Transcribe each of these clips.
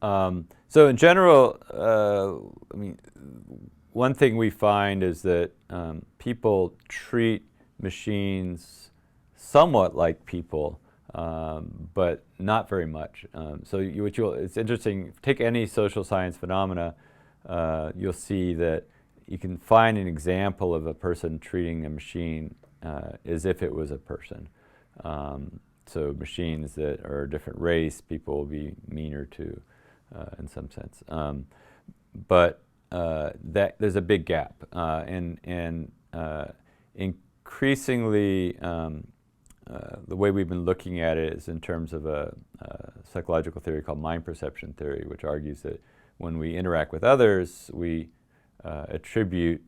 So in general, I mean, one thing we find is that people treat machines somewhat like people, but not very much. It's interesting, take any social science phenomena, you'll see that you can find an example of a person treating a machine as if it was a person. So machines that are a different race, people will be meaner to in some sense. There's a big gap, and increasingly the way we've been looking at it is in terms of a psychological theory called mind perception theory, which argues that when we interact with others, we attribute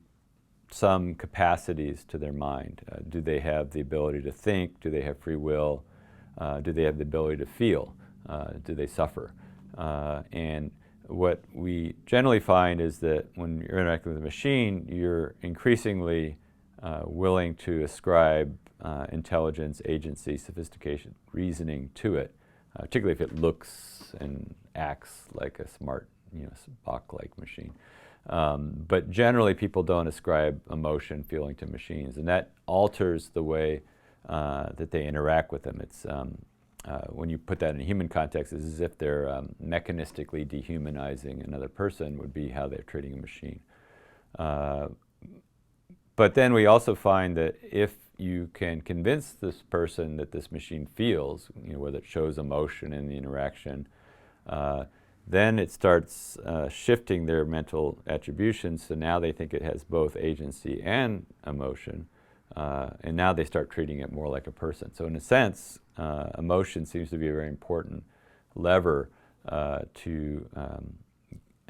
some capacities to their mind. Do they have the ability to think? Do they have free will? Do they have the ability to feel? Do they suffer? And what we generally find is that when you're interacting with a machine, you're increasingly willing to ascribe intelligence, agency, sophistication, reasoning to it, particularly if it looks and acts like a smart, Spock-like machine. But generally, people don't ascribe emotion, feeling to machines, and that alters the way that they interact with them. It's when you put that in a human context, it's as if they're mechanistically dehumanizing another person, would be how they're treating a machine. But then we also find that if you can convince this person that this machine feels, whether it shows emotion in the interaction, then it starts shifting their mental attributions, so now they think it has both agency and emotion, and now they start treating it more like a person. So in a sense, emotion seems to be a very important lever to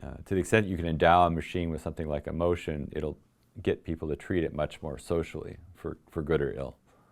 the extent you can endow a machine with something like emotion, it'll get people to treat it much more socially, for good or ill.